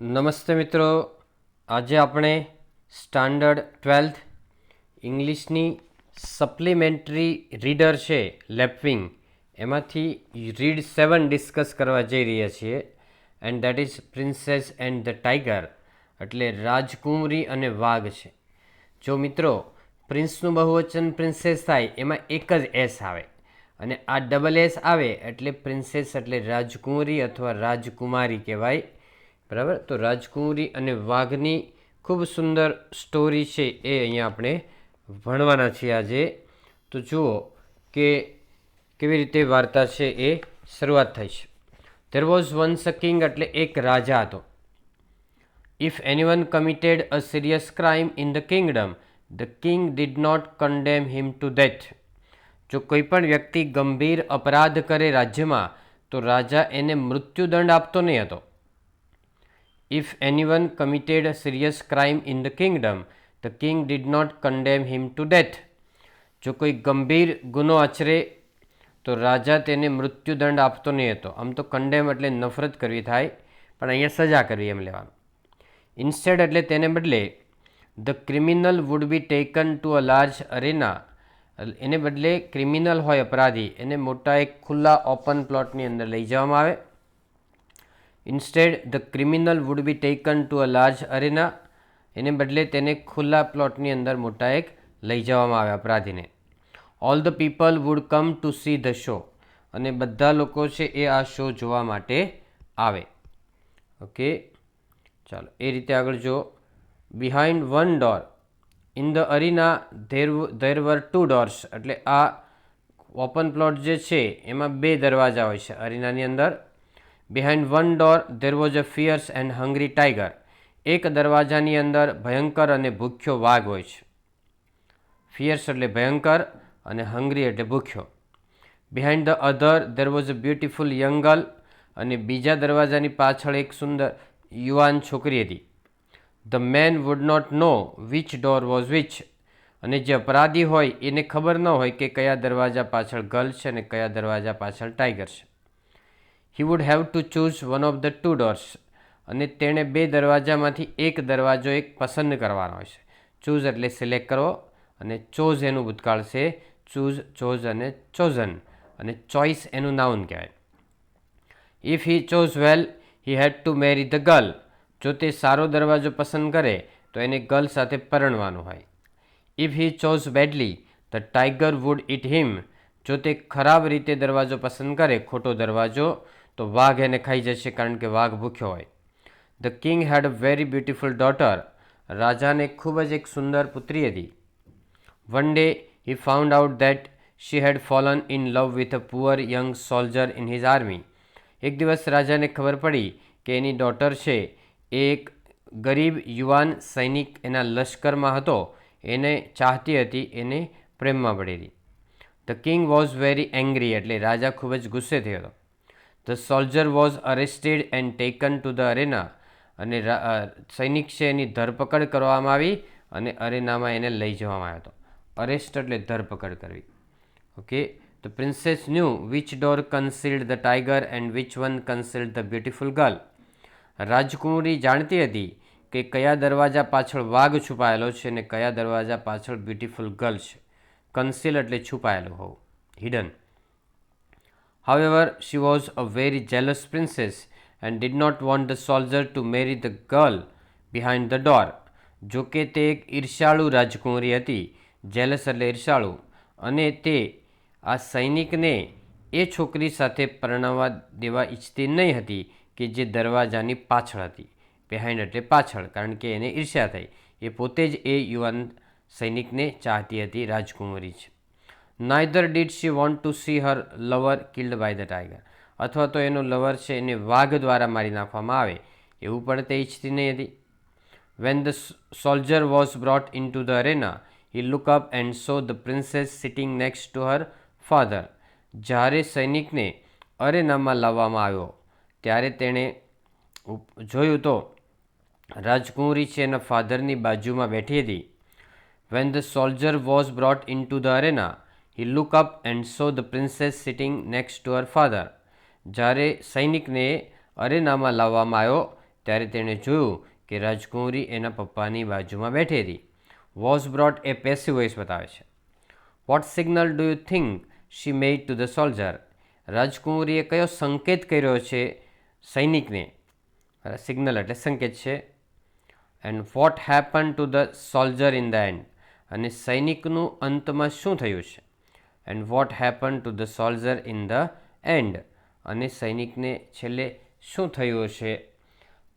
નમસ્તે મિત્રો, આજે આપણે સ્ટાન્ડર્ડ 12th ઇંગ્લિશની સપ્લિમેન્ટરી રીડર છે લેપવિંગ, એમાંથી રીડ 7 ડિસ્કસ કરવા જઈ રહ્યા છીએ. And that is princess and the tiger, એટલે રાજકુંવરી અને વાઘ છે. જો મિત્રો પ્રિન્સનું બહુવચન પ્રિન્સેસ થાય એમાં એક જ એસ આવે, અને આ ડબલ એસ આવે એટલે પ્રિન્સેસ એટલે રાજકુંવરી અથવા રાજકુમારી કહેવાય. બરાબર, તો રાજકુંવરી અને વાઘની ખૂબ સુંદર સ્ટોરી છે એ અહીંયા આપણે ભણવાના છીએ આજે. તો જુઓ કે કેવી રીતે વાર્તા છે એ શરૂઆત થાય છે. There was once a king, એટલે એક રાજા હતો. If anyone committed a serious crime in the kingdom, the king did not condemn him to death. જો કોઈ પણ વ્યક્તિ ગંભીર અપરાધ કરે રાજ્યમાં, તો રાજા એને મૃત્યુદંડ આપતો નહીં હતો. If anyone committed a serious crime in the kingdom, the king did not condemn him to death. જો કોઈ ગંભીર ગુનો આચરે તો રાજા તેને મૃત્યુદંડ આપતો નહીં હતો. આમ તો કન્ડેમ એટલે નફરત કરવી થાય, પણ અહીંયા સજા કરવી એમ લેવાનું. ઇન્સ્ટેડ એટલે તેને બદલે the criminal would be taken to a large arena, એને બદલે ક્રિમિનલ હોય અપરાધી એને મોટા એક ખુલ્લા ઓપન પ્લોટની અંદર લઈ જવામાં આવે. Instead the criminal would be taken to a large arena, એને બદલે તેને ખુલ્લા પ્લોટની અંદર મોટા એક લઈ જવામાં આવે અપરાધીને. All the people would come to see the show, અને બધા લોકો છે એ આ શો જોવા માટે આવે. ઓકે, ચાલો એ રીતે આગળ જો. Behind one door in the arena there were 2 doors, એટલે આ ઓપન પ્લોટ જે છે એમાં 2 દરવાજા હોય છે અરીનાની અંદર. Behind one door there was a fierce and hungry tiger, એક દરવાજાની અંદર ભયંકર અને ભૂખ્યો વાઘ હોય છે. ફિયર્સ એટલે ભયંકર અને હંગ્રી એટલે ભૂખ્યો. Behind the other there was a beautiful young girl, અને બીજા દરવાજાની પાછળ એક સુંદર યુવાન છોકરી હતી. The man would not know which door was which, અને જે અપરાધી હોય એને ખબર ન હોય કે કયા દરવાજા પાછળ ગર્લ છે અને કયા દરવાજા પાછળ ટાઈગર છે. He would have to choose one of the 2 doors, અને તેણે 2 દરવાજામાંથી એક દરવાજો એક પસંદ કરવાનો હોય છે. ચૂઝ એટલે સિલેક્ટ કરવો, અને ચોઝ એનું ભૂતકાળ છે, ચૂઝ, ચોઝ અને ચોઝન, અને ચોઇસ એનું નાઉન કહેવાય. If he chose well he had to marry the girl, જો તે સારો દરવાજો પસંદ કરે તો એને ગર્લ સાથે પરણવાનું હોય. If he chose badly the tiger would eat him, જો તે ખરાબ રીતે દરવાજો પસંદ કરે, ખોટો દરવાજો, તો વાઘ એને ખાઈ જશે, કારણ કે વાઘ ભૂખ્યો હોય. The king had a very beautiful daughter, રાજાને ખૂબ જ એક સુંદર પુત્રી હતી. One day he found out that she had fallen in love with a poor young soldier in his army. એક દિવસ રાજાને ખબર પડી કે એની ડોટર છે એ એક ગરીબ યુવાન સૈનિક એના લશ્કરમાં હતો, એને ચાહતી હતી, એને પ્રેમમાં પડી હતી. The king was very angry, એટલે રાજા ખૂબ જ ગુસ્સે થયો હતો. The soldier was arrested and taken to the arena, અને સૈનિક છે એની ધરપકડ કરવામાં આવી અને અરેનામાં એને લઈ જવામાં આવ્યો હતો. અરેસ્ટ એટલે ધરપકડ કરવી. Okay, the princess knew which door concealed the tiger and which one concealed the beautiful girl. રાજકુંવરી જાણતી હતી કે કયા દરવાજા પાછળ વાઘ છુપાયેલો છે અને કયા દરવાજા પાછળ બ્યુટિફુલ ગર્લ છે. કન્સીલ એટલે છુપાયેલું હોવું, hidden. However, she was a very jealous princess and did not want the soldier to marry the girl behind the door. જો કે તે એક ઈર્ષાળુ રાજકુંવરી હતી, જેલસ એટલે ઈર્ષાળુ, અને તે આ સૈનિકને એ છોકરી સાથે પરણાવવા દેવા ઈચ્છતી નહીં હતી કે જે દરવાજાની પાછળ હતી. બિહાઇન્ડ એટલે પાછળ, કારણ કે એને ઈર્ષ્યા થઈ, એ પોતે જ એ યુવાન સૈનિકને ચાહતી હતી, રાજકુંવરી છે. Neither did she want to see her lover killed by the tiger, અથવા તો એનો લવર છે એને વાઘ દ્વારા મારી નાખવામાં આવે એવું પણ તે ઈચ્છતી નહીં હતી. When the soldier was brought in to the arena he look up and saw the princess sitting next to her father. જ્યારે સૈનિકને અરેનામાં લાવવામાં આવ્યો ત્યારે તેણે જોયું તો રાજકુંવરી છે એના ફાધરની બાજુમાં બેઠી હતી. When the soldier was brought in to the arena he look up and saw the princess sitting next to her father. જ્યારે સૈનિકને અરેનામાં લાવવામાં આવ્યો ત્યારે તેણે જોયું કે રાજકુંવરી એના પપ્પાની બાજુમાં બેઠી હતી. વોઝ બ્રોટ એ પેસિવ વોઇસ બતાવે છે. What signal do you think she made to the soldier? રાજકુંવરીએ કયો સંકેત કર્યો છે સૈનિકને? સિગ્નલ એટલે સંકેત છે. And what happen to the soldier in the end? અને સૈનિકનું અંતમાં શું થયું છે? And what happen to the soldier in the end? અને સૈનિકને છેલ્લે શું થયું છે?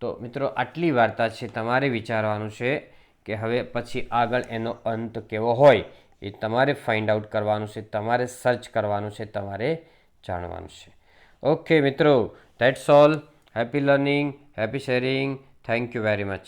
તો મિત્રો આટલી વાર્તા છે. તમારે વિચારવાનું છે કે હવે પછી આગળ એનો અંત કેવો હોય એ તમારે ફાઇન્ડ આઉટ કરવાનું છે, તમારે સર્ચ કરવાનું છે, તમારે જાણવાનું છે. ઓકે મિત્રો, that's all. Happy learning, happy sharing. Thank you very much.